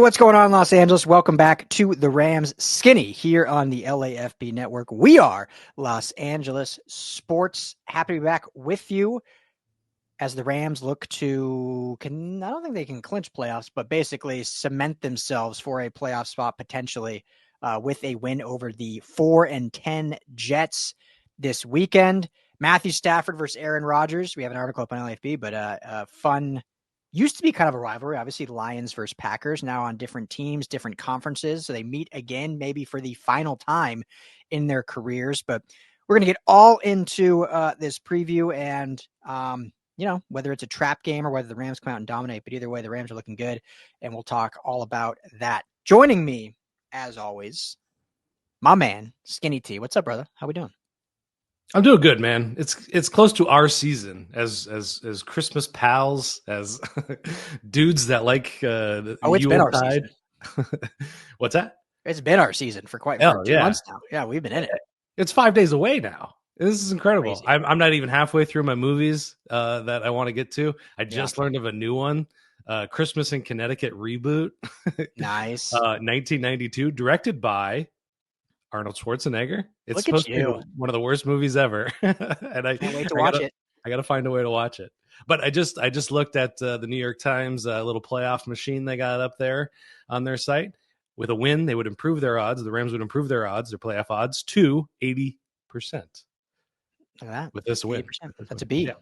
what's going on, Los Angeles? Welcome back to the Rams Skinny here on the LAFB network. We are Los Angeles Sports. Happy to be back with you as the Rams look to, I don't think they can clinch playoffs, but basically cement themselves for a playoff spot potentially with a win over the 4-10 Jets this weekend. Matthew Stafford versus Aaron Rodgers. We have an article up on LAFB, but fun. Used to be kind of a rivalry, obviously Lions versus Packers, now on different teams, different conferences. So they meet again, maybe for the final time in their careers. But we're going to get all into this preview and, whether it's a trap game or whether the Rams come out and dominate. But either way, the Rams are looking good, and we'll talk all about that. Joining me, as always, my man, Skinny T. What's up, brother? How we doing? I'm doing good, man. It's close to our season as Christmas pals, as dudes that like it's been our season. What's that? It's been our season for quite 2 months now. Yeah, we've been in it. It's 5 days away now. This is incredible. I'm not even halfway through my movies that I want to get to. I just learned of a new one, Christmas in Connecticut reboot. Nice. 1992, directed by Arnold Schwarzenegger. It's Look supposed to be one of the worst movies ever. And I can't wait to watch it. I got to find a way to watch it. But I just looked at the New York Times little playoff machine they got up there on their site. With a win, they would improve their odds. The Rams would improve their odds, their playoff odds, to 80%. Look at that. With this win. 80%. That's a B. Yeah.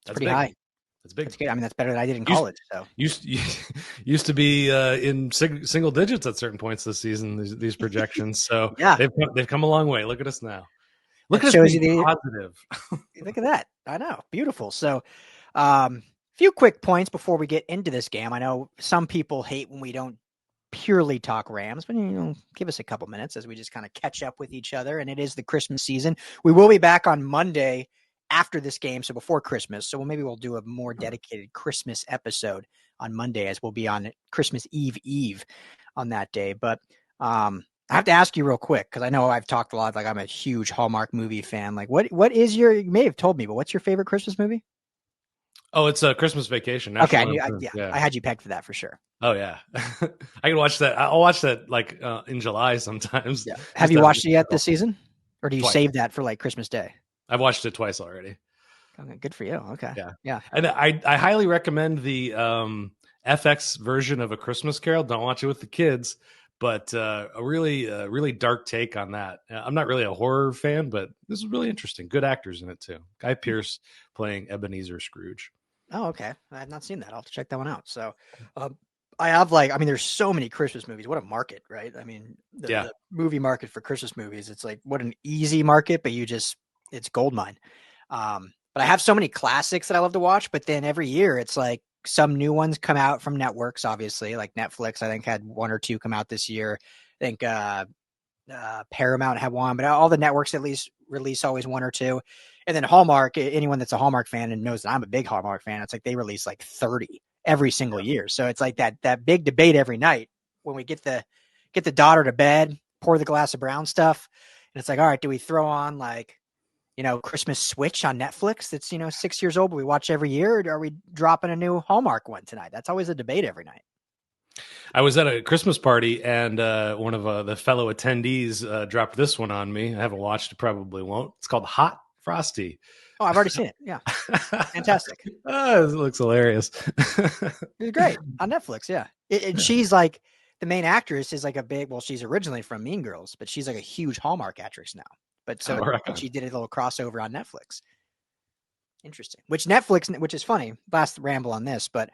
That's pretty big. high. That's big. That's good. I mean, that's better than I did in college. So used to be in single digits at certain points this season. These projections. So yeah, they've come a long way. Look at us now. Look at us being positive. Look at that. I know. Beautiful. So, few quick points before we get into this game. I know some people hate when we don't purely talk Rams, but give us a couple minutes as we just kind of catch up with each other. And it is the Christmas season. We will be back on Monday after this game, so before Christmas. So maybe we'll do a more dedicated Christmas episode on Monday, as we'll be on Christmas Eve on that day. But I have to ask you real quick, because I know I've talked a lot, like I'm a huge Hallmark movie fan. Like what is you may have told me, but what's your favorite Christmas movie? Oh, it's a Christmas Vacation. Okay, I had you pegged for that for sure. Oh yeah, I can watch that. I'll watch that like in July sometimes. Yeah. Have you watched it yet this season, or do you save that for like Christmas Day? I've watched it twice already. Okay, good for you. Okay. Yeah. And I highly recommend the FX version of A Christmas Carol. Don't watch it with the kids, but a really dark take on that. I'm not really a horror fan, but this is really interesting. Good actors in it too. Guy Pearce playing Ebenezer Scrooge. Oh, okay. I have not seen that. I'll have to check that one out. So I have there's so many Christmas movies. What a market, right? I mean, the movie market for Christmas movies, it's like, what an easy market, but it's goldmine. But I have so many classics that I love to watch, but then every year it's like some new ones come out from networks, obviously, like Netflix, I think had one or two come out this year. I think Paramount had one, but all the networks at least release always one or two. And then Hallmark, anyone that's a Hallmark fan and knows that I'm a big Hallmark fan, it's like they release like 30 every single year. So it's like that big debate every night when we get the daughter to bed, pour the glass of brown stuff. And it's like, all right, do we throw on Christmas Switch on Netflix that's, 6 years old, but we watch every year? Or are we dropping a new Hallmark one tonight? That's always a debate every night. I was at a Christmas party and one of the fellow attendees dropped this one on me. I haven't watched it, probably won't. It's called Hot Frosty. Oh, I've already seen it. Yeah. Fantastic. It looks hilarious. It's great on Netflix. Yeah. And she's like, the main actress is like she's originally from Mean Girls, but she's like a huge Hallmark actress now. But she did a little crossover on Netflix. Interesting. Which is funny, last ramble on this, but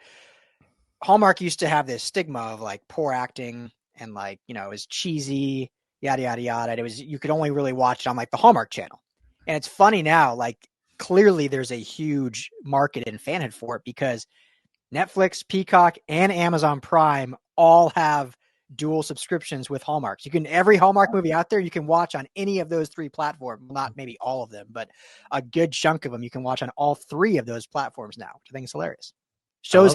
Hallmark used to have this stigma of like poor acting and like, it was cheesy, yada, yada, yada. You could only really watch it on like the Hallmark channel. And it's funny now, like clearly there's a huge market and fanhood for it because Netflix, Peacock, and Amazon Prime all have dual subscriptions with Hallmark. So every Hallmark movie out there, you can watch on any of those three platforms. Not maybe all of them, but a good chunk of them you can watch on all three of those platforms now, which I think is hilarious. Shows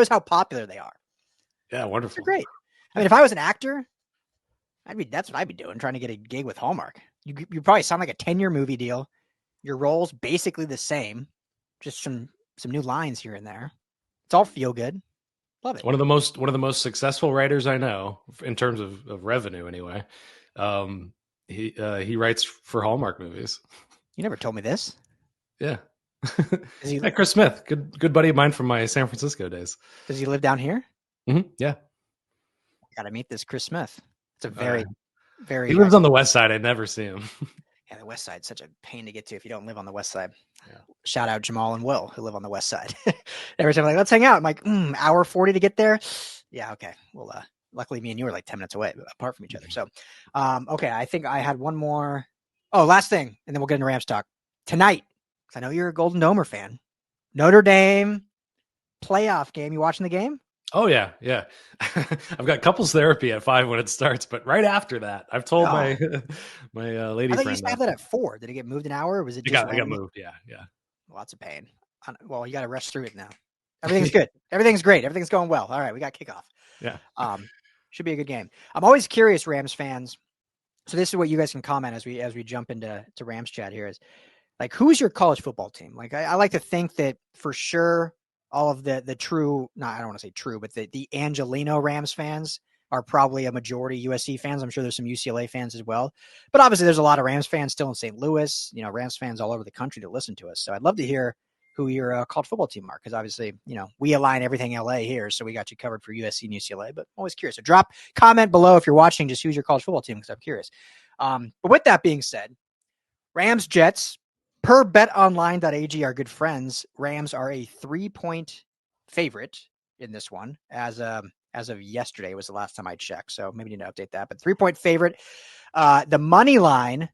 how popular they are. Yeah, wonderful. They're great. I mean, if I was an actor, that's what I'd be doing, trying to get a gig with Hallmark. You probably sound like a 10-year movie deal. Your role's basically the same, just some new lines here and there. It's all feel good. Love it. One of the most successful writers I know in terms of revenue, anyway. He writes for Hallmark movies. You never told me this. Yeah. Does he, Yeah, Chris Smith, good buddy of mine from my San Francisco days. does he live down here? Yeah. Got to meet this Chris Smith. It's a He very. lives on the west side. I never see him. Yeah, the west side's such a pain to get to if you don't live on the west side. Yeah. Shout out Jamal and Will who live on the west side. Every time I'm like, let's hang out. I'm like, hour 40 to get there. Yeah, okay. Well, luckily me and you are like 10 minutes away apart from each other. So, okay, I think I had one more. Oh, last thing, and then we'll get into Rams talk. Tonight, because I know you're a Golden Domer fan. Notre Dame playoff game. You watching the game? Oh yeah. I've got couples therapy at 5 when it starts, but right after that, I've told my lady I thought friend you used to have that at 4. Did it get moved an hour? Or was it just it got moved? Yeah. Lots of pain. Well, you got to rush through it now. Everything's good. Everything's great. Everything's going well. All right, we got kickoff. Yeah. Should be a good game. I'm always curious, Rams fans. So this is what you guys can comment as we jump into Rams chat here is like, who's your college football team? Like, I like to think that for sure all of the true, I don't want to say true, but the Angelino Rams fans are probably a majority USC fans. I'm sure there's some UCLA fans as well. But obviously there's a lot of Rams fans still in St. Louis, Rams fans all over the country that listen to us. So I'd love to hear who your college football team are, because obviously, we align everything LA here, so we got you covered for USC and UCLA, but I'm always curious. So drop comment below if you're watching, just who's your college football team, because I'm curious. But with that being said, Rams, Jets, per betonline.ag, our good friends, Rams are a 3-point favorite in this one as of yesterday was the last time I checked. So maybe need to update that, but 3-point favorite. The money line,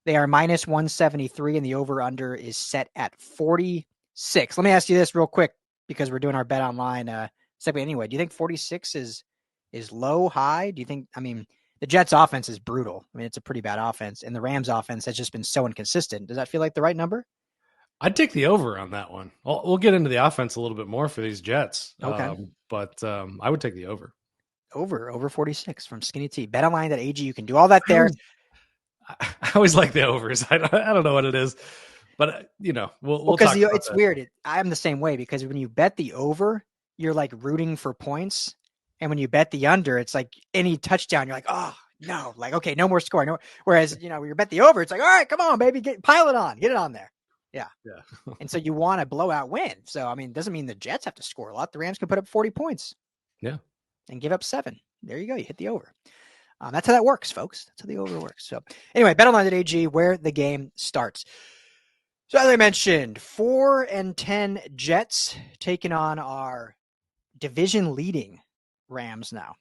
they are minus 173 and the over under is set at 46. Let me ask you this real quick, because we're doing our bet online segment anyway. Do you think 46 is low, high? Do you think, the Jets offense is brutal. It's a pretty bad offense, and the Rams offense has just been so inconsistent. Does that feel like the right number? I'd take the over on that one. We'll get into the offense a little bit more for these Jets. Okay. But I would take the over. Over 46 from Skinny T. BetOnline.ag. You can do all that there. I always like the overs. I don't know what it is, but we'll because it's that. Weird. I'm the same way, because when you bet the over, you're like rooting for points. And when you bet the under, it's like any touchdown, you're like, oh no, like, okay, no more score. No. Whereas, when you bet the over, it's like, all right, come on, baby, pile it on, get it on there. Yeah. And so you want a blowout win. So, it doesn't mean the Jets have to score a lot. The Rams can put up 40 points. Yeah. And give up 7. There you go. You hit the over. That's how that works, folks. That's how the over works. So anyway, BetOnline.ag, where the game starts. So as I mentioned, 4-10 Jets taking on our division leading Rams now.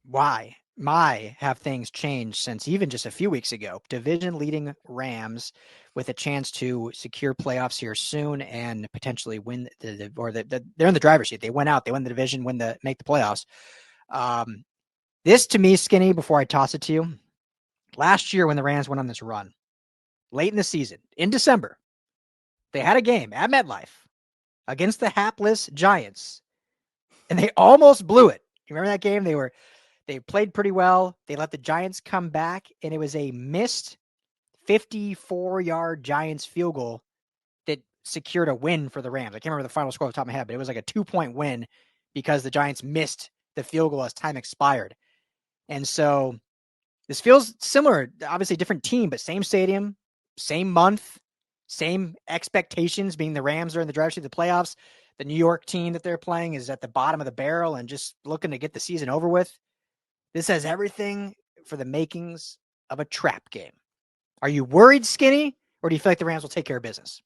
Why? Have things changed since even just a few weeks ago? Division leading Rams with a chance to secure playoffs here soon and potentially win they're in the driver's seat. They went out, they win the division, make the playoffs. This to me, Skinny, before I toss it to you, last year when the Rams went on this run, late in the season, in December, they had a game at MetLife against the hapless Giants, and they almost blew it. You remember that game? They played pretty well. They let the Giants come back, and it was a missed 54-yard Giants field goal that secured a win for the Rams. I can't remember the final score off the top of my head, but it was like a 2-point win because the Giants missed the field goal as time expired. And so this feels similar, obviously different team, but same stadium, same month, same expectations, being the Rams are in the driver's seat of the playoffs. The New York team that they're playing is at the bottom of the barrel and just looking to get the season over with. This has everything for the makings of a trap game. Are you worried, Skinny, or do you feel like the Rams will take care of business?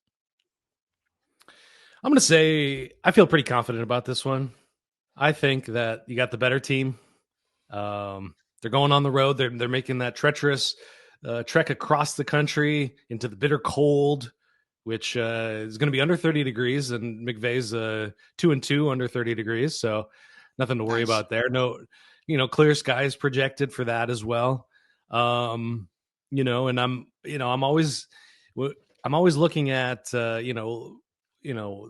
I'm going to say I feel pretty confident about this one. I think that you got the better team. They're going on the road. They're making that treacherous trek across the country into the bitter cold, which is going to be under 30 degrees, and McVay's 2-2 under 30 degrees. So nothing to worry about there. No, clear skies projected for that as well. And I'm always looking at,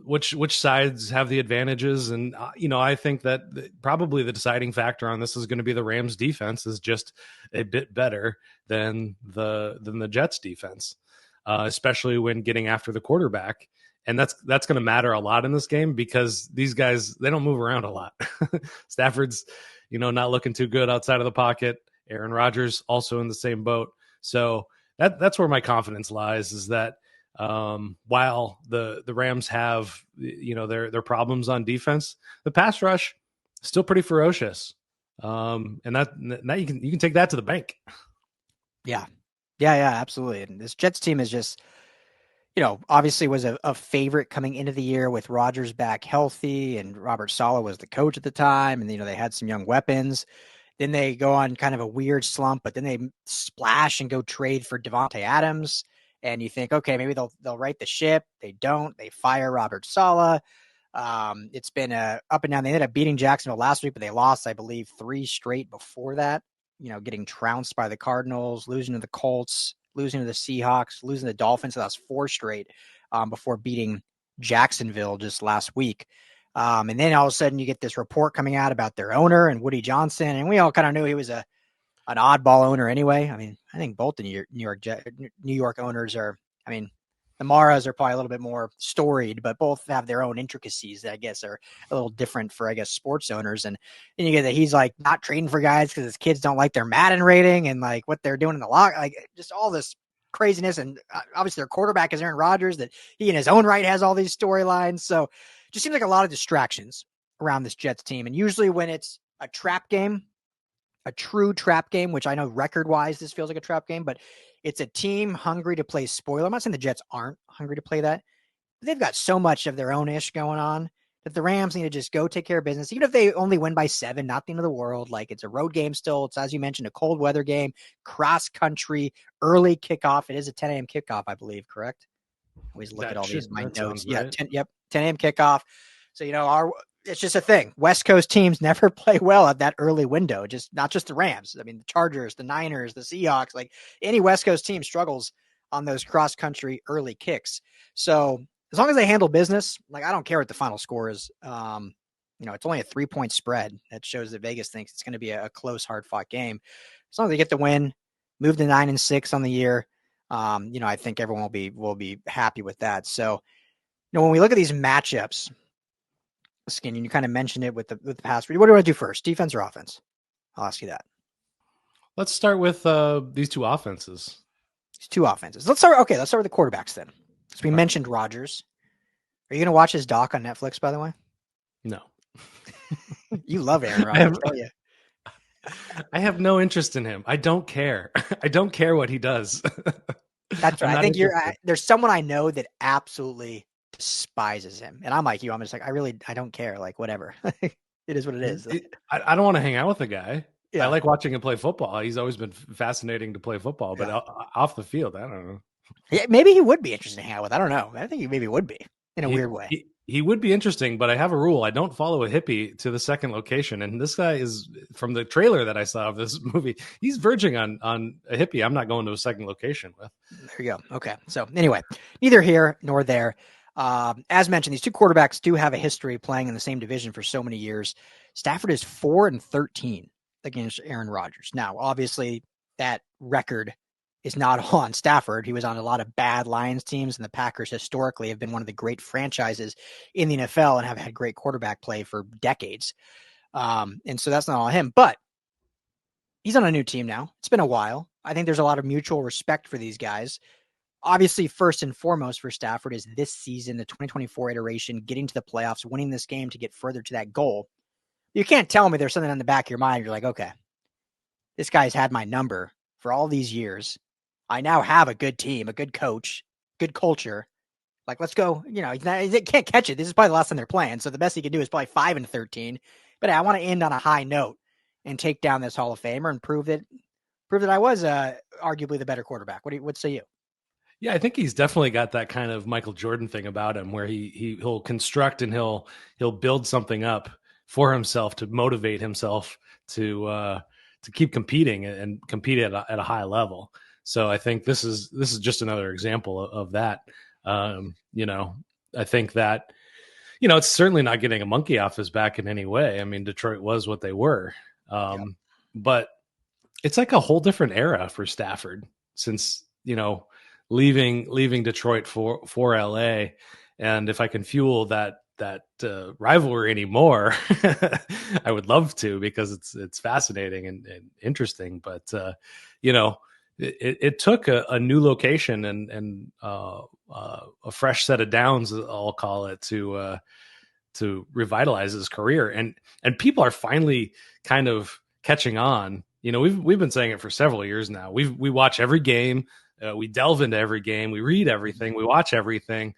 which sides have the advantages. And, I think that probably the deciding factor on this is going to be the Rams defense is just a bit better than the Jets defense, especially when getting after the quarterback. And that's going to matter a lot in this game because these guys, they don't move around a lot. Stafford's, not looking too good outside of the pocket. Aaron Rodgers also in the same boat. So that's where my confidence lies, is that while the Rams have, their problems on defense, the pass rush still pretty ferocious. And that you can take that to the bank. Yeah, absolutely. And this Jets team is just, obviously was a favorite coming into the year with Rodgers back healthy, and Robert Saleh was the coach at the time. And, they had some young weapons. Then they go on kind of a weird slump, but then they splash and go trade for Davante Adams. And you think, okay, maybe they'll right the ship. They don't. They fire Robert Saleh. It's been up and down. They ended up beating Jacksonville last week, but they lost, I believe, 3 straight before that. Getting trounced by the Cardinals, losing to the Colts, losing to the Seahawks, losing to the Dolphins. So that was 4 straight before beating Jacksonville just last week. And then all of a sudden you get this report coming out about their owner and Woody Johnson. And we all kind of knew he was an oddball owner anyway. I mean, I think both the New York owners are, the Maras are probably a little bit more storied, but both have their own intricacies that I guess are a little different for, sports owners. And then you get that he's like not trading for guys because his kids don't like their Madden rating and like what they're doing in the lock, like just all this craziness. And obviously their quarterback is Aaron Rodgers, that he in his own right has all these storylines. So it just seems like a lot of distractions around this Jets team. And usually when it's a trap game, a true trap game, which I know record-wise this feels like a trap game, but it's a team hungry to play spoiler. I'm not saying the Jets aren't hungry to play that, but they've got so much of their own ish going on that the Rams need to just go take care of business. Even if they only win by 7, not the end of the world. Like, it's a road game still. It's, as you mentioned, a cold weather game, cross country, early kickoff. It is a 10 a.m. kickoff, I believe, correct? I always look at all these my notes. Yeah, right. 10 a.m. kickoff. So, it's just a thing. West Coast teams never play well at that early window. Just not just the Rams. I mean, the Chargers, the Niners, the Seahawks, like any West Coast team struggles on those cross country early kicks. So as long as they handle business, like I don't care what the final score is. It's only a 3-point spread. That shows that Vegas thinks it's going to be a close, hard fought game. As long as they get the win, move to 9-6 on the year. I think everyone will be happy with that. So, when we look at these matchups, Skin, you kind of mentioned it with the pass. What do you want to do first, defense or offense? I'll ask you that. Let's start with these two offenses. Let's start with the quarterbacks then. So we mentioned Rodgers. Are you going to watch his doc on Netflix, by the way? No. You love Aaron Rodgers, don't you? I have no interest in him. I don't care. I don't care what he does. That's right. I think there's someone I know that absolutely despises him, and I'm like you. I'm just like, I don't care. Like, whatever. It is what it is. I don't want to hang out with the guy. Yeah. I like watching him play football. He's always been fascinating to play football, but off the field, I don't know. Yeah, maybe he would be interesting to hang out with. I don't know. I think he maybe would be in a weird way. He would be interesting, but I have a rule. I don't follow a hippie to the second location. And this guy is, from the trailer that I saw of this movie, he's verging on a hippie I'm not going to a second location with. There you go. Okay. So anyway, neither here nor there. As mentioned, these two quarterbacks do have a history playing in the same division for so many years. Stafford is 4-13 against Aaron Rodgers. Now, obviously, that record is not on Stafford. He was on a lot of bad Lions teams, and the Packers historically have been one of the great franchises in the NFL and have had great quarterback play for decades. And so that's not all him, but he's on a new team now. It's been a while. I think there's a lot of mutual respect for these guys. Obviously, first and foremost for Stafford is this season, the 2024 iteration, getting to the playoffs, winning this game to get further to that goal. You can't tell me there's something in the back of your mind. You're like, okay, this guy's had my number for all these years. I now have a good team, a good coach, good culture. Like, let's go. He can't catch it. This is probably the last time they're playing. So the best he can do is probably 5-13. But I want to end on a high note and take down this Hall of Famer and prove that I was arguably the better quarterback. What say you? Yeah, I think he's definitely got that kind of Michael Jordan thing about him, where he'll construct and he'll build something up for himself to motivate himself to keep competing and compete at a high level. So I think this is just another example of that. I think that, it's certainly not getting a monkey off his back in any way. I mean, Detroit was what they were. But it's like a whole different era for Stafford since, leaving Detroit for LA. And if I can fuel that rivalry anymore, I would love to, because it's fascinating and interesting. But it took a new location and a fresh set of downs, I'll call it, to revitalize his career. And people are finally kind of catching on. We've been saying it for several years now. We watch every game, we delve into every game, we read everything, we watch everything.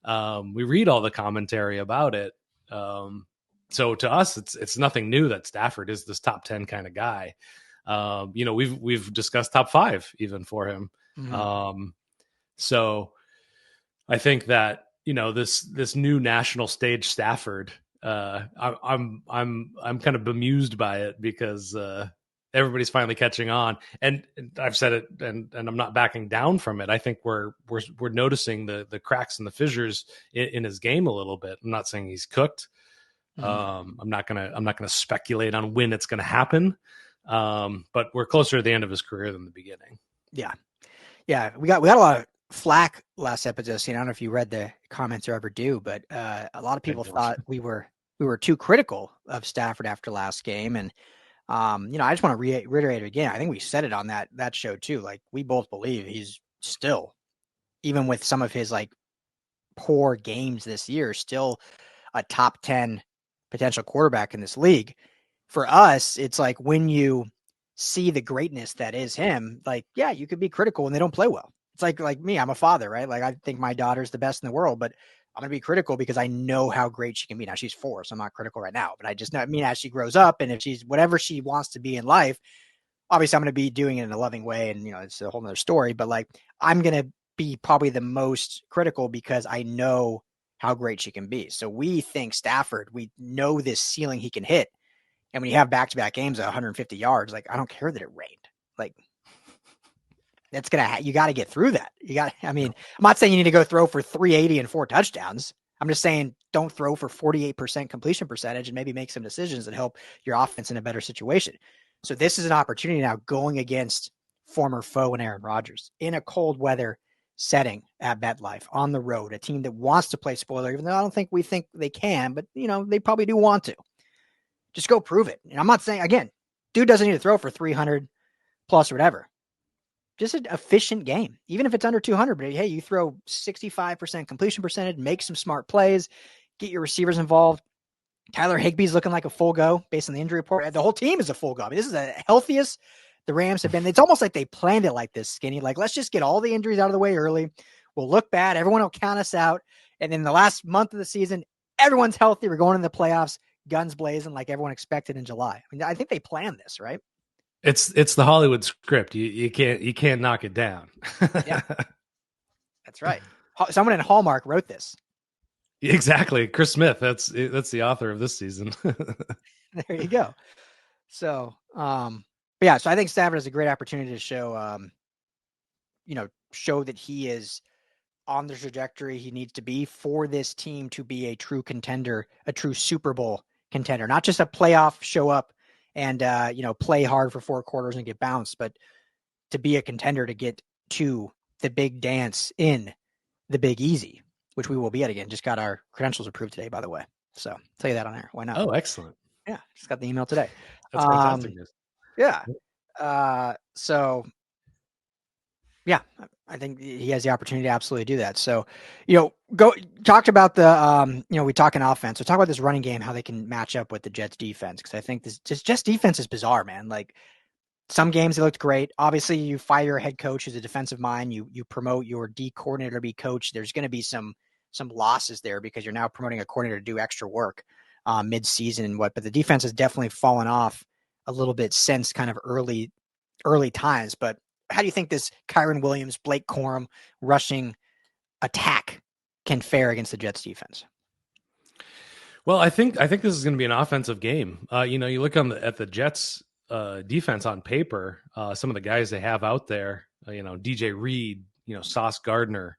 We read all the commentary about it. So to us, it's nothing new that Stafford is this top 10 kind of guy. We've discussed top 5 even for him. Mm-hmm. So I think that, this new national stage Stafford, I'm kind of bemused by it, because everybody's finally catching on, and I've said it, and I'm not backing down from it. I think we're noticing the cracks and the fissures in his game a little bit. I'm not saying he's cooked. Mm-hmm. I'm not gonna speculate on when it's gonna happen. But we're closer to the end of his career than the beginning. Yeah. We got a lot of flack last episode. I don't know if you read the comments or ever do, but a lot of people thought we were too critical of Stafford after last game. And I just want to reiterate it again. I think we said it on that show too. Like, we both believe he's still, even with some of his like poor games this year, still a top 10 potential quarterback in this league. For us, it's like, when you see the greatness that is him, like, yeah, you could be critical when they don't play well. It's like me, I'm a father, right? Like, I think my daughter's the best in the world, but I'm going to be critical because I know how great she can be. Now, she's 4, so I'm not critical right now, but I just know, as she grows up, and if she's whatever she wants to be in life, obviously I'm going to be doing it in a loving way. And, it's a whole nother story, but like, I'm going to be probably the most critical because I know how great she can be. So we think Stafford, we know this ceiling he can hit. And when you have back-to-back games at 150 yards, like, I don't care that it rained. Like, that's you got to get through that. I'm not saying you need to go throw for 380 and 4 touchdowns. I'm just saying, don't throw for 48% completion percentage and maybe make some decisions that help your offense in a better situation. So this is an opportunity now, going against former foe and Aaron Rodgers in a cold weather setting at MetLife on the road, a team that wants to play spoiler, even though I don't think we think they can, but they probably do want to. Just go prove it. And I'm not saying, again, dude doesn't need to throw for 300 plus or whatever. Just an efficient game, even if it's under 200. But hey, you throw 65% completion percentage, make some smart plays, get your receivers involved. Tyler Higbee's looking like a full go based on the injury report. The whole team is a full go. This is the healthiest the Rams have been. It's almost like they planned it like this, Skinny. Like, let's just get all the injuries out of the way early. We'll look bad. Everyone will count us out. And in the last month of the season, everyone's healthy. We're going in the playoffs, guns blazing, like everyone expected in July. I think they planned this, right? It's the Hollywood script. You can't knock it down. Yeah, that's right. Someone in Hallmark wrote this. Exactly, Chris Smith. That's the author of this season. There you go. So, yeah. So I think Stafford has a great opportunity to show, show that he is on the trajectory he needs to be for this team to be a true contender, a true Super Bowl contender, not just a playoff show up and, play hard for 4 quarters and get bounced, but to be a contender, to get to the big dance in the Big Easy, which we will be at again. Just got our credentials approved today, by the way. So I'll tell you that on air. Why not? Oh, excellent. Yeah. Just got the email today. That's fantastic news. Yeah. So yeah, I think he has the opportunity to absolutely do that. So, talked about the, we talk in offense. So talk about this running game, how they can match up with the Jets defense. Cause I think this Jets defense is bizarre, man. Like, some games they looked great. Obviously you fire your head coach who's a defensive mind. You promote your D coordinator to be coach. There's going to be some losses there because you're now promoting a coordinator to do extra work mid-season and but the defense has definitely fallen off a little bit since kind of early times. But how do you think this Kyron Williams, Blake Corum rushing attack can fare against the Jets defense? Well, I think this is going to be an offensive game. You look at the Jets defense on paper, some of the guys they have out there, DJ Reed, Sauce Gardner,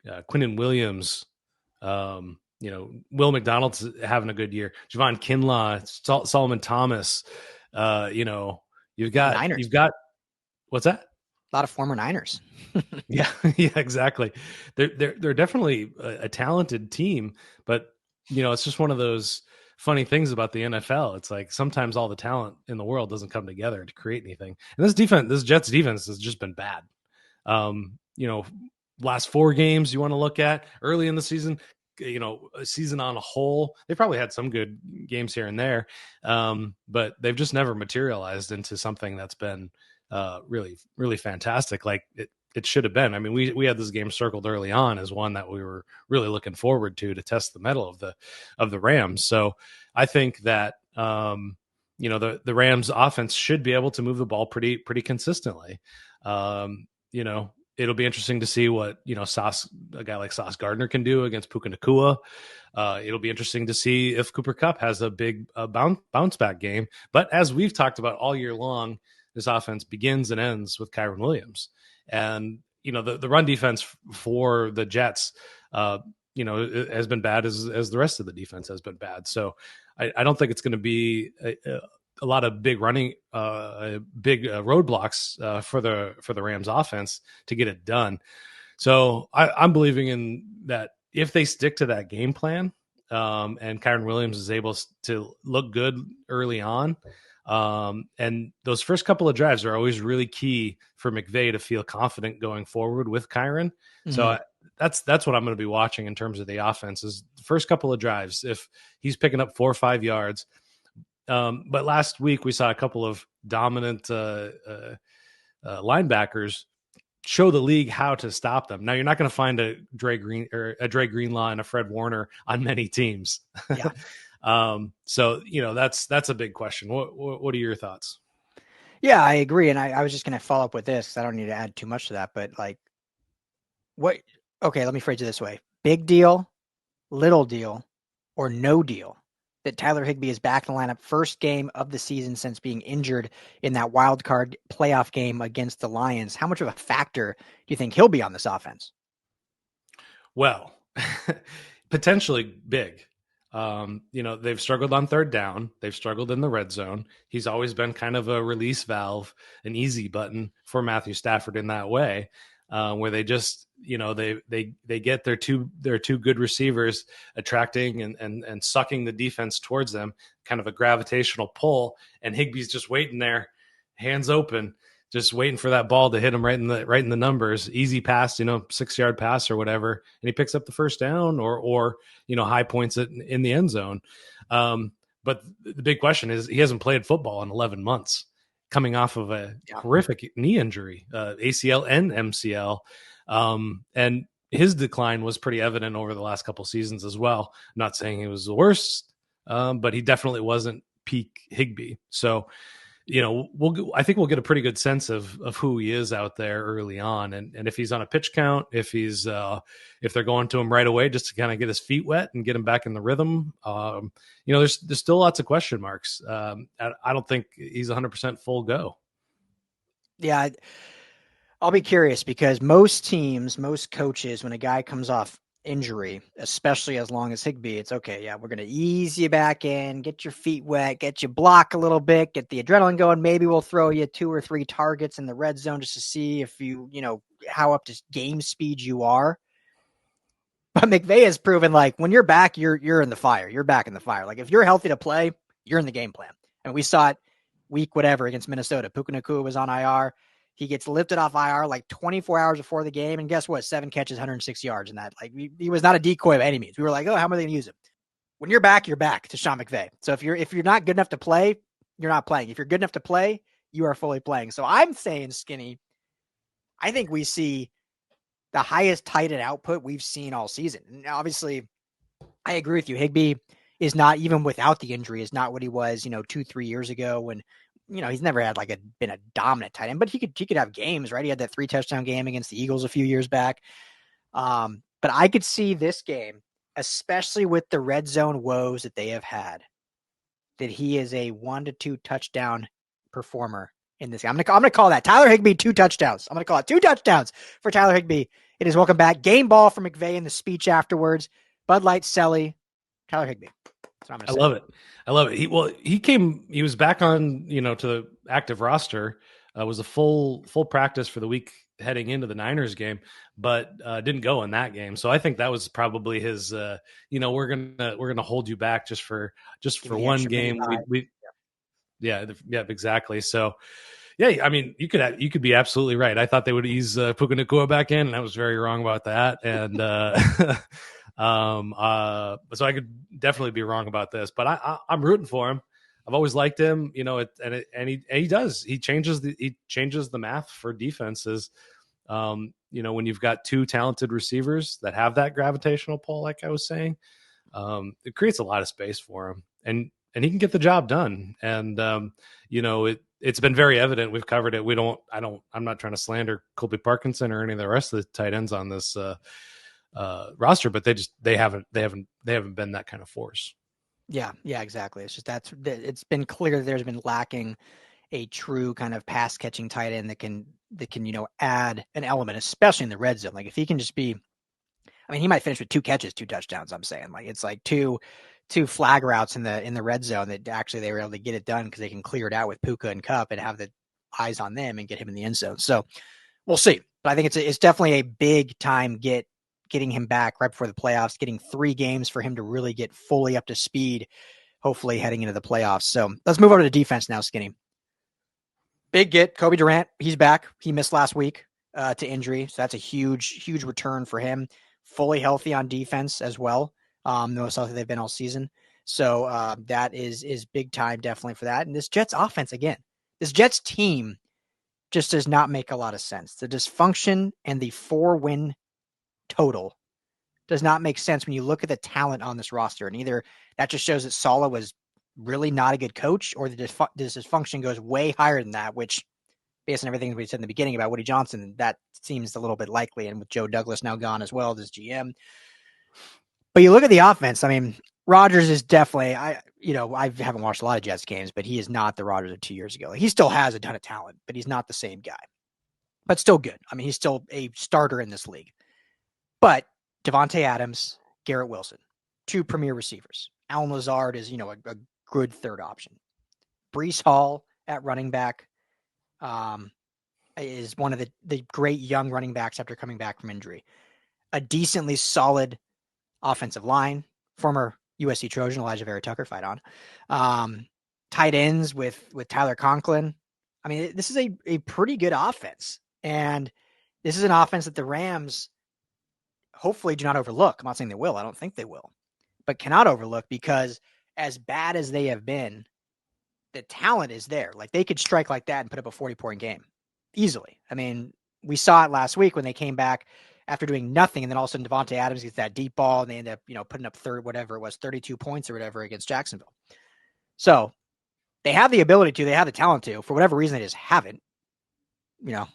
Quinnen Williams, Will McDonald's having a good year, Javon Kinlaw, Solomon Thomas, you've got what's that? A lot of former Niners. Yeah, yeah, exactly. They're definitely a talented team, but it's just one of those funny things about the NFL. It's like sometimes all the talent in the world doesn't come together to create anything. And this Jets defense has just been bad. Um, you know, last 4 games you want to look at early in the season, a season on a whole, they probably had some good games here and there, but they've just never materialized into something that's been really, really fantastic. Like it should have been. I mean, we had this game circled early on as one that we were really looking forward to test the mettle of the Rams. So I think that the Rams offense should be able to move the ball pretty consistently. It'll be interesting to see what a guy like Sauce Gardner can do against Puka Nacua. It'll be interesting to see if Cooper Kupp has a big bounce back game. But as we've talked about all year long, this offense begins and ends with Kyren Williams. And, the run defense for the Jets, has been bad as the rest of the defense has been bad. So I don't think it's going to be a lot of big running, big roadblocks for the Rams offense to get it done. So I'm believing in that if they stick to that game plan, and Kyren Williams is able to look good early on, and those first couple of drives are always really key for McVay to feel confident going forward with Kyren. Mm-hmm. So that's what I'm going to be watching in terms of the offense is the first couple of drives. If he's picking up 4 or 5 yards, but last week we saw a couple of dominant linebackers show the league how to stop them. Now you're not going to find a Dre Greenlaw and a Fred Warner on many teams. Yeah. So that's a big question. What are your thoughts? Yeah, I agree. And I was just going to follow up with this. I don't need to add too much to that, but okay, let me phrase it this way. Big deal, little deal, or no deal that Tyler Higbee is back in the lineup, first game of the season since being injured in that wild card playoff game against the Lions. How much of a factor do you think he'll be on this offense? Well, potentially big. They've struggled on third down. They've struggled in the red zone. He's always been kind of a release valve, an easy button for Matthew Stafford in that way, where they just, they get their two good receivers attracting and sucking the defense towards them, kind of a gravitational pull. And Higbee's just waiting there, hands open, just waiting for that ball to hit him right in the numbers. Easy pass, 6-yard pass or whatever, and he picks up the first down or high points it in the end zone. But the big question is he hasn't played football in 11 months, coming off of a horrific knee injury, ACL and MCL, and his decline was pretty evident over the last couple seasons as well. I'm not saying he was the worst, but he definitely wasn't peak Higbee. So. I think we'll get a pretty good sense of who he is out there early on. And if he's on a pitch count, if they're going to him right away, just to kind of get his feet wet and get him back in the rhythm, there's still lots of question marks. I don't think he's 100% full go. Yeah. I'll be curious because most teams, most coaches, when a guy comes off injury, especially as long as Higbee, it's okay. Yeah, we're going to ease you back in, get your feet wet, get you block a little bit, get the adrenaline going. Maybe we'll throw you 2 or 3 targets in the red zone just to see if how up to game speed you are. But McVay has proven when you're back, you're in the fire. You're back in the fire. If you're healthy to play, you're in the game plan. And we saw it week whatever against Minnesota. Puka Nacua was on IR. He gets lifted off IR 24 hours before the game. And guess what? 7 catches, 106 yards in that. He was not a decoy by any means. We were like, oh, how am I going to use him? When you're back to Sean McVay. So if you're not good enough to play, you're not playing. If you're good enough to play, you are fully playing. So I'm saying, Skinny, I think we see the highest tight end output we've seen all season. And obviously, I agree with you. Higbee is not, even without the injury, is not what he was, 2-3 years ago when, he's never had been a dominant tight end, but he could have games, right? He had that 3 touchdown game against the Eagles a few years back. But I could see this game, especially with the red zone woes that they have had, that he is a 1 to 2 touchdown performer in this game. I'm going to call that Tyler Higbee 2 touchdowns. I'm going to call it 2 touchdowns for Tyler Higbee. It is welcome back. Game ball for McVay in the speech afterwards. Bud Light, Selly, Tyler Higbee. I love it. He was back on, to the active roster was a full practice for the week heading into the Niners game, but didn't go in that game. So I think that was probably his. We're gonna hold you back just for one game. Yeah, exactly. So yeah, I mean, you could be absolutely right. I thought they would ease Puka Nacua back in, and I was very wrong about that. And so I could definitely be wrong about this, but I'm rooting for him. I've always liked him, and he does. He changes the math for defenses. When you've got two talented receivers that have that gravitational pull, like I was saying, it creates a lot of space for him, and he can get the job done. And it's been very evident. We've covered it. I'm not trying to slander Colby Parkinson or any of the rest of the tight ends on this roster, but they haven't been that kind of force. Yeah, exactly. It's just it's been clear that there's been lacking a true kind of pass catching tight end that can add an element, especially in the red zone. Like if he can just be, I mean, he might finish with 2 catches, 2 touchdowns. I'm saying like it's like two flag routes in the red zone that actually they were able to get it done because they can clear it out with Puka and Kupp and have the eyes on them and get him in the end zone. So we'll see. But I think it's definitely a big time getting him back right before the playoffs, getting 3 games for him to really get fully up to speed, hopefully heading into the playoffs. So let's move over to defense now, Skinny. Big get, Kobe Durant. He's back. He missed last week to injury. So that's a huge return for him. Fully healthy on defense as well. Most healthy they've been all season. So that is big time definitely for that. And this Jets offense, again, this Jets team just does not make a lot of sense. The dysfunction and the 4-win total does not make sense when you look at the talent on this roster. And either that just shows that Saleh was really not a good coach, or the dysfunction goes way higher than that, which based on everything we said in the beginning about Woody Johnson, that seems a little bit likely. And with Joe Douglas now gone as well as GM. But you look at the offense, I mean, Rodgers is definitely, I haven't watched a lot of Jets games, but he is not the Rodgers of 2 years ago. He still has a ton of talent, but he's not the same guy. But still good. I mean, he's still a starter in this league. But Davante Adams, Garrett Wilson, 2 premier receivers. Allen Lazard is, a good third option. Breece Hall at running back is one of the great young running backs after coming back from injury. A decently solid offensive line, former USC Trojan Elijah Vera Tucker fight on. Tight ends with Tyler Conklin. I mean, this is a pretty good offense. And this is an offense that the Rams hopefully do not overlook. I'm not saying they will. I don't think they will. But cannot overlook, because as bad as they have been, the talent is there. Like they could strike like that and put up a 40-point game easily. I mean, we saw it last week when they came back after doing nothing, and then all of a sudden Davante Adams gets that deep ball, and they end up, putting up 32 points or whatever against Jacksonville. So they have the ability to, they have the talent to. For whatever reason, they just haven't.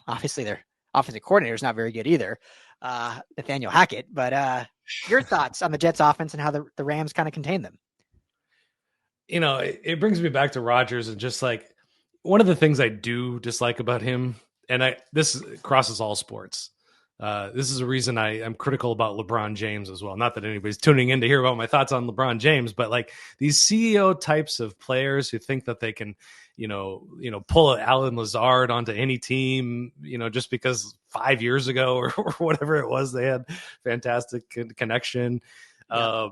Obviously their offensive coordinator is not very good either, Nathaniel Hackett. But your thoughts on the Jets offense and how the Rams kind of contain them? It brings me back to Rodgers, and just like one of the things I do dislike about him, and this crosses all sports. This is a reason I am critical about LeBron James as well. Not that anybody's tuning in to hear about my thoughts on LeBron James, but like these CEO types of players who think that they can, pull Allen Lazard onto any team, just because 5 years ago or whatever it was, they had fantastic connection. Yeah.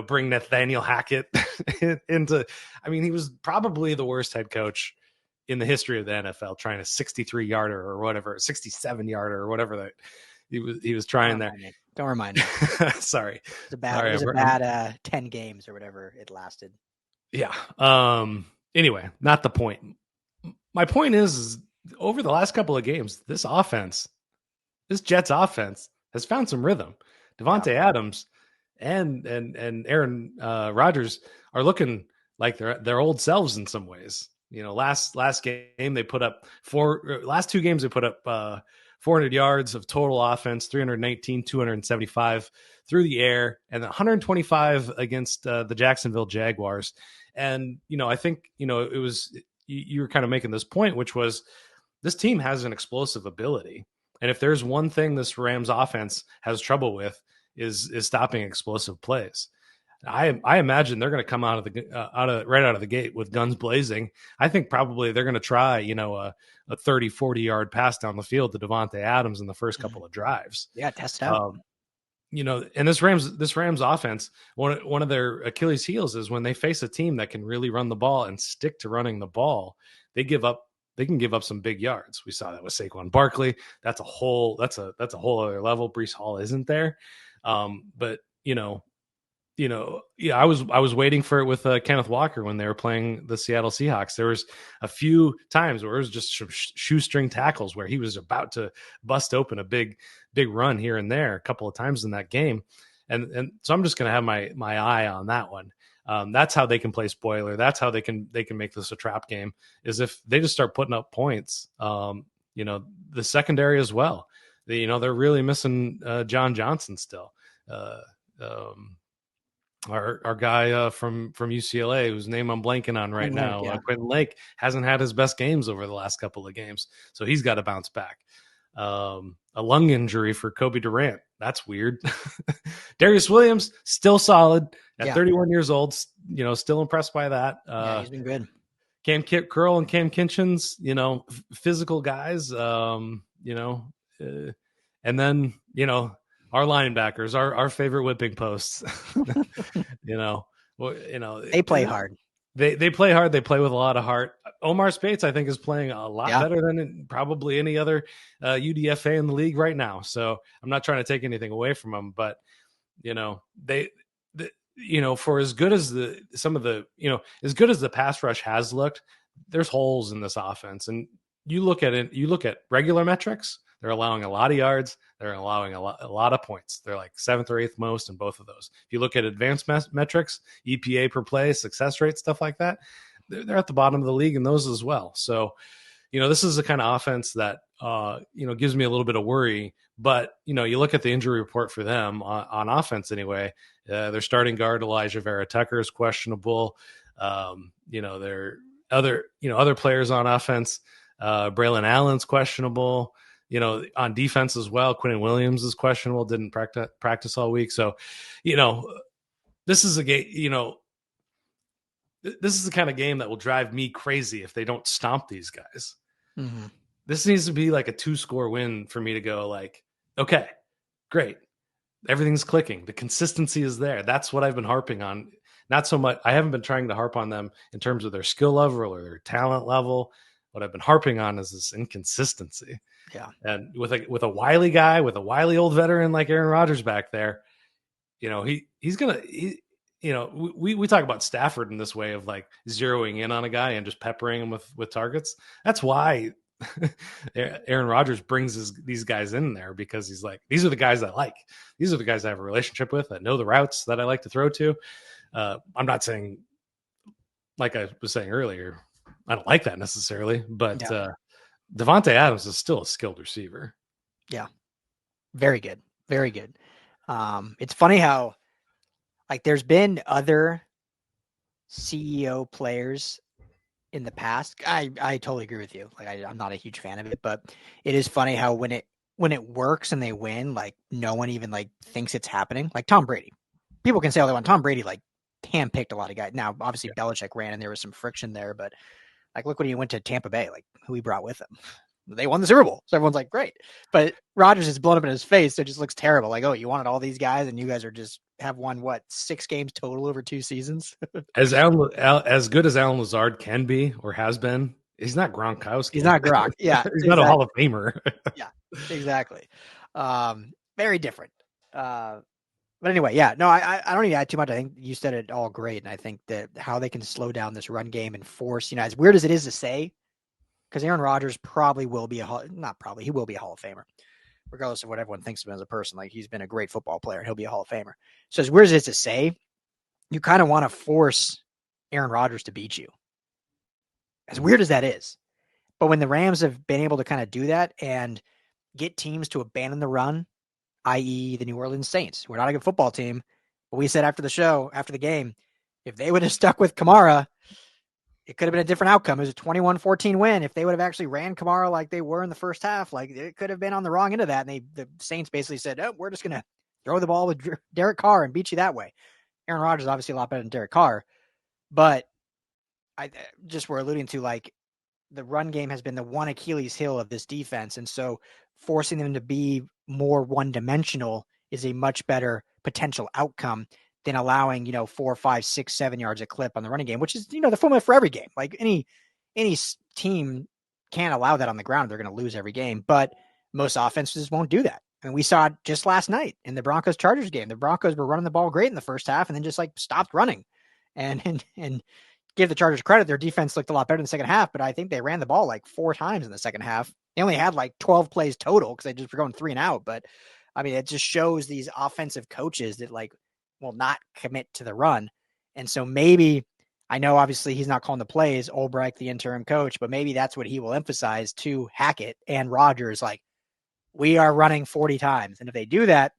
Bring Nathaniel Hackett into, I mean, he was probably the worst head coach in the history of the NFL, trying a 63-yarder or whatever, 67-yarder or whatever that he was trying there. Don't remind me. Sorry. It was a bad 10 games or whatever it lasted. Yeah. Anyway, not the point. My point is over the last couple of games, this Jets offense has found some rhythm. Davante Adams and Aaron Rodgers are looking like their old selves in some ways. Last game they put up last 2 games they put up 400 yards of total offense, 319, 275 through the air, and 125 against the Jacksonville Jaguars. And I think it was, you were kind of making this point, which was this team has an explosive ability, and if there's one thing this Rams offense has trouble with is stopping explosive plays. I imagine they're going to come out of the gate with guns blazing. I think probably they're going to try, a 30, 40-yard pass down the field to Davante Adams in the first couple of drives. Yeah, test it out. And this Rams offense, one of their Achilles heels is when they face a team that can really run the ball and stick to running the ball, they can give up some big yards. We saw that with Saquon Barkley. That's a whole other level. Breece Hall isn't there. But yeah, I was waiting for it with Kenneth Walker when they were playing the Seattle Seahawks. There was a few times where it was just shoestring tackles where he was about to bust open a big run here and there a couple of times in that game. And so I'm just going to have my eye on that one. That's how they can play spoiler. That's how they can make this a trap game, is if they just start putting up points. The secondary as well. They're really missing John Johnson still. Our guy from UCLA, whose name I'm blanking on right now, Quentin Lake, hasn't had his best games over the last couple of games, so he's got to bounce back. A lung injury for Kobe Durant. That's weird. Darius Williams, still solid at 31 years old. Still impressed by that. He's been good. Cam Curl and Cam Kinchins, physical guys. And then our linebackers, our favorite whipping posts. They play hard. They play hard. They play with a lot of heart. Omar Spates, I think, is playing a lot better than probably any other UDFA in the league right now. So I'm not trying to take anything away from them, but for as good as as good as the pass rush has looked, there's holes in this offense. And you look at regular metrics, they're allowing a lot of yards. They're allowing a lot of points. They're like 7th or 8th most in both of those. If you look at advanced metrics, EPA per play, success rate, stuff like that, they're at the bottom of the league in those as well. So, this is the kind of offense that, gives me a little bit of worry. But, you look at the injury report for them on offense anyway. Their starting guard, Elijah Vera Tucker, is questionable. Their other players on offense, Braylon Allen's questionable. On defense as well, Quentin Williams is questionable, didn't practice all week. So, this is a game, this is the kind of game that will drive me crazy if they don't stomp these guys. Mm-hmm. This needs to be like a 2-score win for me to go like, okay, great. Everything's clicking. The consistency is there. That's what I've been harping on. Not so much. I haven't been trying to harp on them in terms of their skill level or their talent level. What I've been harping on is this inconsistency. Yeah. And with a wily guy, with a wily old veteran like Aaron Rodgers back there, we talk about Stafford in this way of like zeroing in on a guy and just peppering him with targets. That's why Aaron Rodgers brings these guys in there, because he's like, these are the guys I like. These are the guys I have a relationship with, that know the routes that I like to throw to. I'm not saying, like I was saying earlier, I don't like that necessarily, but Davante Adams is still a skilled receiver. Yeah. Very good. Very good. It's funny how, like, there's been other CEO players in the past. I totally agree with you. Like, I'm not a huge fan of it, but it is funny how when it works and they win, like, no one even like thinks it's happening. Like Tom Brady. People can say all they want. Tom Brady like handpicked a lot of guys. Now, obviously, Belichick ran and there was some friction there, but like, look when he went to Tampa Bay, like who he brought with him. They won the Super Bowl. So everyone's like, great. But Rodgers is blown up in his face. So it just looks terrible. Like, oh, you wanted all these guys and you guys have won 6 games total over 2 seasons? As good as Alan Lazard can be or has been, he's not Gronkowski. He's not Gronk. Yeah. He's not a Hall of Famer. Yeah, exactly. Very different. But anyway, yeah, no, I don't need to add too much. I think you said it all great. And I think that how they can slow down this run game and force, as weird as it is to say, because Aaron Rodgers probably will be he will be a Hall of Famer, regardless of what everyone thinks of him as a person. Like, he's been a great football player and he'll be a Hall of Famer. So as weird as it is to say, you kind of want to force Aaron Rodgers to beat you. As weird as that is. But when the Rams have been able to kind of do that and get teams to abandon the run, i.e. the New Orleans Saints, we're not a good football team, but we said after the game, if they would have stuck with Kamara, it could have been a different outcome. It was a 21-14 win. If they would have actually ran Kamara like they were in the first half, like, it could have been on the wrong end of that. And the Saints basically said, oh, we're just going to throw the ball with Derek Carr and beat you that way. Aaron Rodgers is obviously a lot better than Derek Carr, but I just we're alluding to like the run game has been the one Achilles heel of this defense. And so forcing them to be more one dimensional is a much better potential outcome than allowing, 4, 5, 6, 7 yards a clip on the running game, which is, the formula for every game. Like any team can't allow that on the ground. They're going to lose every game, but most offenses won't do that. And we saw it just last night in the Broncos Chargers game. The Broncos were running the ball great in the first half and then just like stopped running and give the Chargers credit. Their defense looked a lot better in the second half, but I think they ran the ball like 4 times in the second half. They only had like 12 plays total because they just were going 3 and out. But I mean, it just shows these offensive coaches that like will not commit to the run. And so maybe, I know obviously he's not calling the plays, Ulbrich, the interim coach, but maybe that's what he will emphasize to Hackett and Rodgers. Like, we are running 40 times. And if they do that,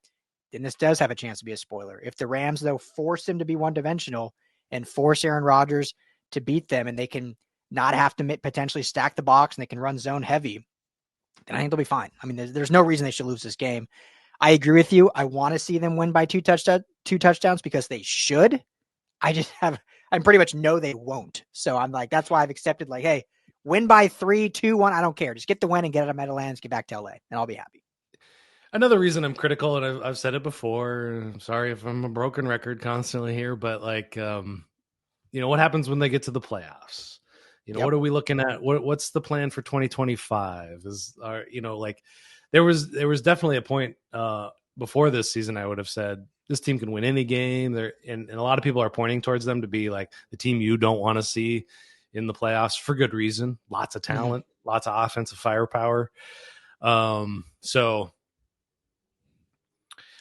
then this does have a chance to be a spoiler. If the Rams, though, force him to be one dimensional and force Aaron Rodgers to beat them, and they can not have to potentially stack the box and they can run zone heavy, then I think they'll be fine. I mean, there's no reason they should lose this game. I agree with you. I want to see them win by two touchdowns because they should. I pretty much know they won't. So I'm like, that's why I've accepted like, hey, win by 3, 2, 1. I don't care. Just get the win and get out of Meadowlands, get back to LA, and I'll be happy. Another reason I'm critical, and I've said it before, I'm sorry if I'm a broken record constantly here, but like, what happens when they get to the playoffs? What are we looking at? What's the plan for 2025? There was definitely a point before this season I would have said this team can win any game. And a lot of people are pointing towards them to be like the team you don't want to see in the playoffs for good reason. Lots of talent, lots of offensive firepower. So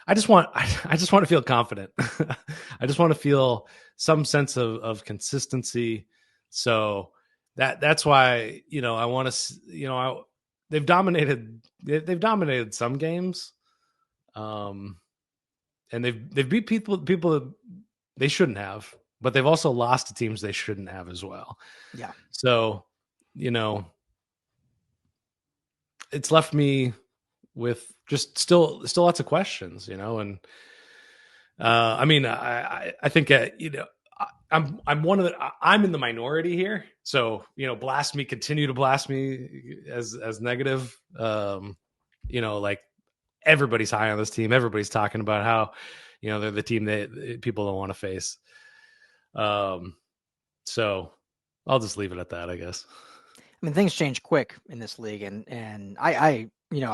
I just want to feel confident. I just want to feel some sense of consistency. So that's why, I want to, they've dominated some games. And they've beat people that they shouldn't have, but they've also lost to teams they shouldn't have as well. Yeah. So, it's left me with just still lots of questions, and I mean, I think I'm in the minority here, so continue to blast me as negative. Like everybody's high on this team. Everybody's talking about how they're the team that people don't want to face. So I'll just leave it at that, I guess. I mean, things change quick in this league, and I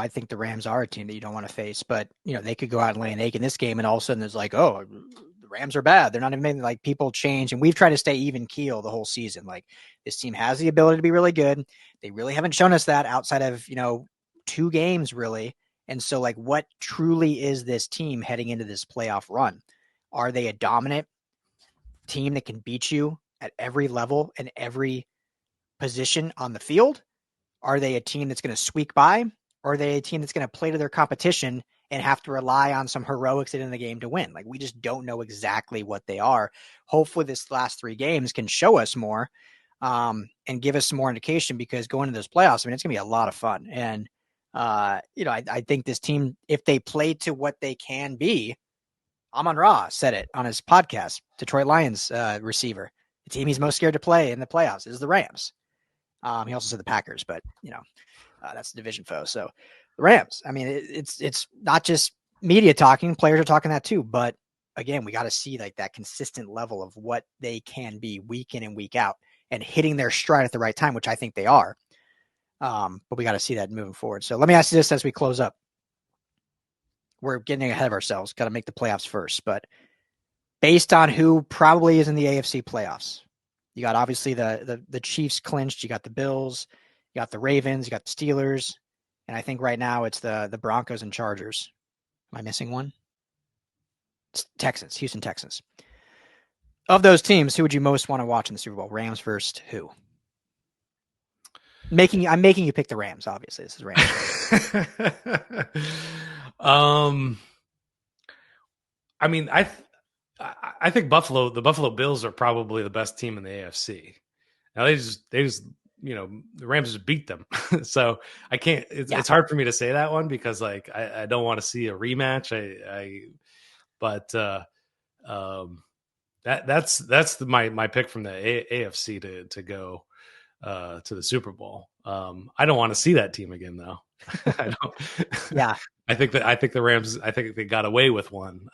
think the Rams are a team that you don't want to face, but they could go out and lay an egg in this game, and all of a sudden there's like, oh, the Rams are bad. They're not even like, people change, and we've tried to stay even keel the whole season. Like, this team has the ability to be really good. They really haven't shown us that outside of 2 games really. And so like, what truly is this team heading into this playoff run? Are they a dominant team that can beat you at every level and every position on the field? Are they a team that's going to squeak by? Or are they a team that's going to play to their competition and have to rely on some heroics in the game to win? Like, we just don't know exactly what they are. Hopefully this last 3 games can show us more and give us some more indication, because going into those playoffs, I mean, it's going to be a lot of fun. And I think this team, if they play to what they can be, Amon Ra said it on his podcast, Detroit Lions receiver. The team he's most scared to play in the playoffs is the Rams. He also said the Packers, but that's the division foe. So the Rams, I mean, it's not just media talking, players are talking that too. But again, we got to see like that consistent level of what they can be week in and week out, and hitting their stride at the right time, which I think they are. But we got to see that moving forward. So let me ask you this as we close up. We're getting ahead of ourselves. Got to make the playoffs first. But based on who probably is in the AFC playoffs, you got obviously the Chiefs clinched. You got the Bills. You got the Ravens. You got the Steelers. And I think right now it's the Broncos and Chargers. Am I missing one? It's Texans, Houston Texans. Of those teams, who would you most want to watch in the Super Bowl? Rams versus who? I'm making you pick the Rams. Obviously, this is Rams. I mean, I think the Buffalo Bills are probably the best team in the AFC. Now they just the Rams just beat them, so I can't. It's hard for me to say that one because like I don't want to see a rematch. But my pick from the AFC to go to the Super Bowl. I don't want to see that team again, though. I don't. Yeah, I think the Rams. I think they got away with one.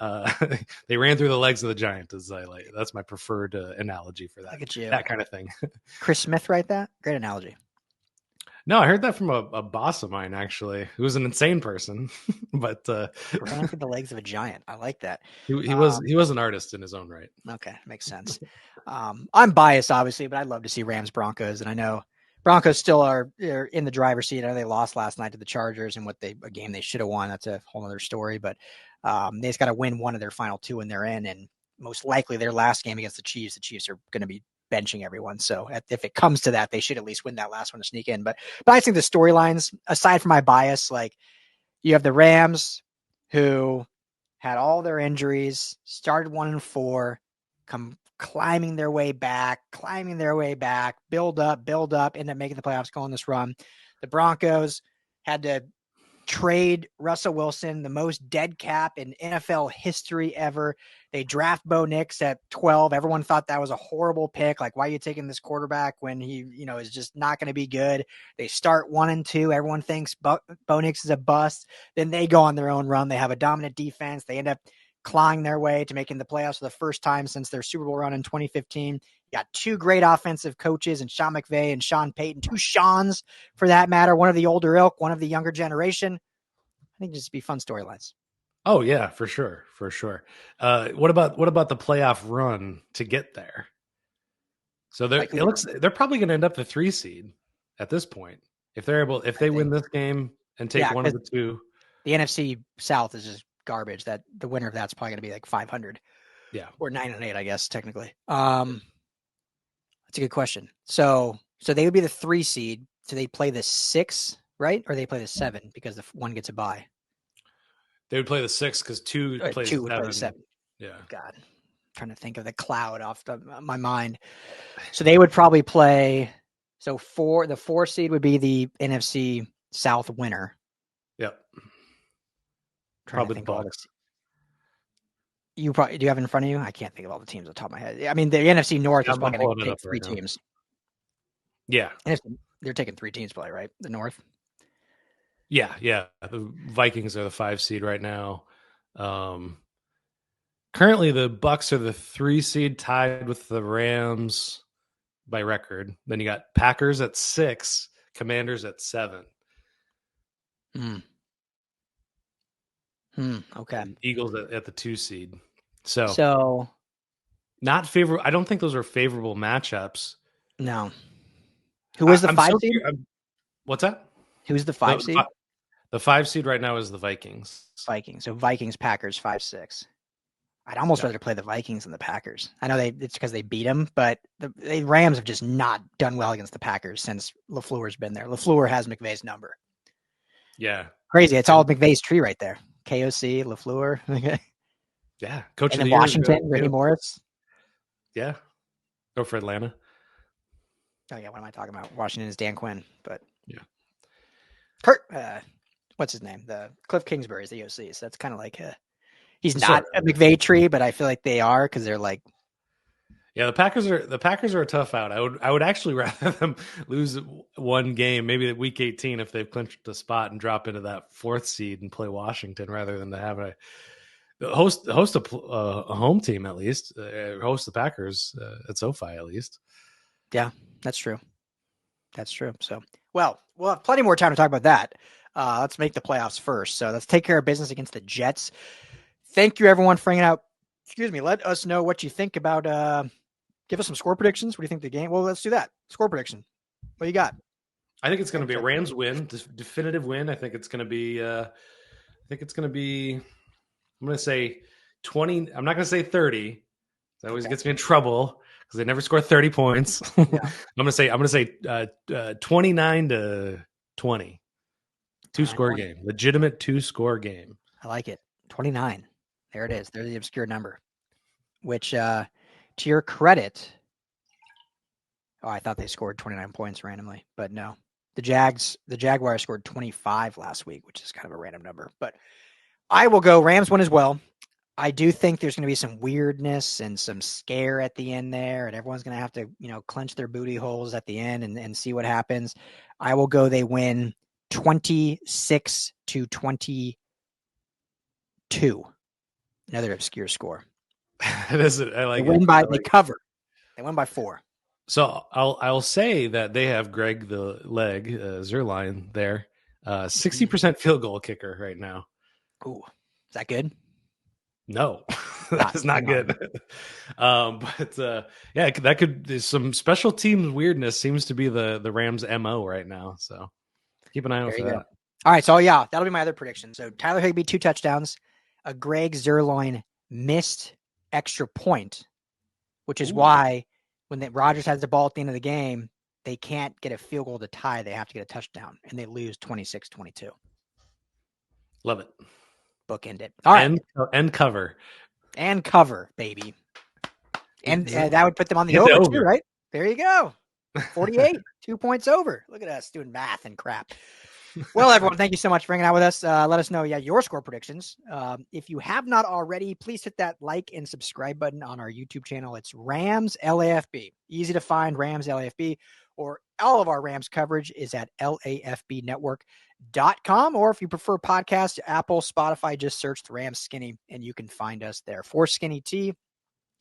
They ran through the legs of the giant. That's my preferred analogy for that. look at you. That kind of thing. Chris Smith, write that. Great analogy. No, I heard that from a boss of mine, actually, who was an insane person, but ran through the legs of a giant. I like that. He was an artist in his own right. Okay, makes sense. I'm biased, obviously, but I'd love to see Rams Broncos, and I know Broncos still are in the driver's seat. I know they lost last night to the Chargers, and a game they should have won. That's a whole other story, but they just got to win one of their final two and they're in, and most likely their last game against the Chiefs are going to be benching everyone. So if it comes to that, they should at least win that last one to sneak in. But I think the storylines, aside from my bias, like you have the Rams who had all their injuries, started 1-4, come climbing their way back, build up, end up making the playoffs, go on this run. The Broncos had to trade Russell Wilson, the most dead cap in NFL history ever. They draft Bo Nix at 12. Everyone thought that was a horrible pick. Like, why are you taking this quarterback when he, is just not going to be good? They start 1-2. Everyone thinks Bo Nix is a bust. Then they go on their own run. They have a dominant defense. They end up clawing their way to making the playoffs for the first time since their Super Bowl run in 2015. You got two great offensive coaches in Sean McVay and Sean Payton, two Seans for that matter, one of the older ilk, one of the younger generation. I think just be fun storylines. Oh yeah, for sure. What about the playoff run to get there? So they're probably going to end up the 3 seed at this point if they win this game and take one of the two. The NFC South is just garbage. That the winner of that's probably going to be like 500. Yeah, or 9-8, I guess technically. That's a good question. So they would be the 3 seed. So they play the 6, right? Or they play the 7 because the one gets a bye. They would play the 6 because 2 plays 2 would play the 7. Yeah. God, I'm trying to think of the cloud off my mind. So they would probably play. So the 4 seed would be the NFC South winner. Yep. Probably the Bucs. You probably do you have it in front of you? I can't think of all the teams on the top of my head. I mean, the NFC North is probably going to take 3 teams. Yeah. They're taking 3 teams, probably, right? The North. Yeah. The Vikings are the 5 seed right now. Currently, the Bucs are the 3 seed, tied with the Rams by record. Then you got Packers at 6, Commanders at 7. Okay. And Eagles at the 2 seed. So not favorable. I don't think those are favorable matchups. No. Who is the 5 seed? What's that? Who's the 5 seed? The 5 seed right now is the Vikings. So Vikings, Packers, 5-6. I'd almost rather play the Vikings than the Packers. I know it's because they beat them, but the Rams have just not done well against the Packers since LaFleur's been there. LaFleur has McVay's number. Yeah. Crazy. It's all McVay's tree right there. KOC, LaFleur. Yeah. Coach and of the Washington, year, Ricky Morris. Yeah. Go for Atlanta. Oh, yeah. What am I talking about? Washington is Dan Quinn, but yeah. Kurt, what's his name? The Cliff Kingsbury is the OC. So that's kind of like he's not a McVay tree, but I feel like they are because they're like. Yeah, the Packers are a tough out. I would actually rather them lose one game, maybe at week 18 if they've clinched the spot and drop into that 4th seed and play Washington rather than to have host a home team at least, host the Packers at SoFi at least. Yeah, that's true. So, well, we'll have plenty more time to talk about that. Let's make the playoffs first. So let's take care of business against the Jets. Thank you, everyone, for hanging out. Excuse me. Let us know what you think about. Give us some score predictions. What do you think the game? Well, let's do that. Score prediction. What do you got? I think it's going to be a Rams win, definitive win. I think it's going to be. I'm going to say 20. I'm not going to say 30. That always gets me in trouble because they never score 30 points. Yeah. I'm going to say 29-20. 2-score game. Legitimate 2-score game. I like it. 29. There it is. There's the obscure number. Which, to your credit, I thought they scored 29 points randomly, but no. The Jaguars scored 25 last week, which is kind of a random number. But I will go Rams win as well. I do think there's going to be some weirdness and some scare at the end there, and everyone's going to have to, clench their booty holes at the end and see what happens. I will go they win 26-22. Another obscure score. It isn't. I like they win it. by they cover. They win by 4. So I'll say that they have Greg the Leg Zerline there, 60% field goal kicker right now. Ooh, is that good? No, that's not good. But yeah, that could some special teams weirdness seems to be the Rams' MO right now. So keep an eye out for that. All right, so yeah, that'll be my other prediction. So Tyler Higbee 2 touchdowns, a Greg Zerloin missed extra point, which is why when Rodgers has the ball at the end of the game, they can't get a field goal to tie. They have to get a touchdown, and they lose 26-22. Love it. Bookend it. All right. And cover. And cover, baby. And that would put them on the over too, right? There you go. 48, 2 points over. Look at us doing math and crap. Well, everyone, thank you so much for hanging out with us. Let us know, your score predictions. If you have not already, please hit that like and subscribe button on our YouTube channel. It's Rams LAFB. Easy to find, Rams LAFB, or all of our Rams coverage is at LAFBnetwork.com. Or if you prefer podcasts, Apple, Spotify, just search the Rams Skinny and you can find us there. For Skinny T,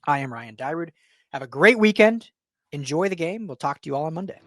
I am Ryan Dyrud. Have a great weekend. Enjoy the game. We'll talk to you all on Monday.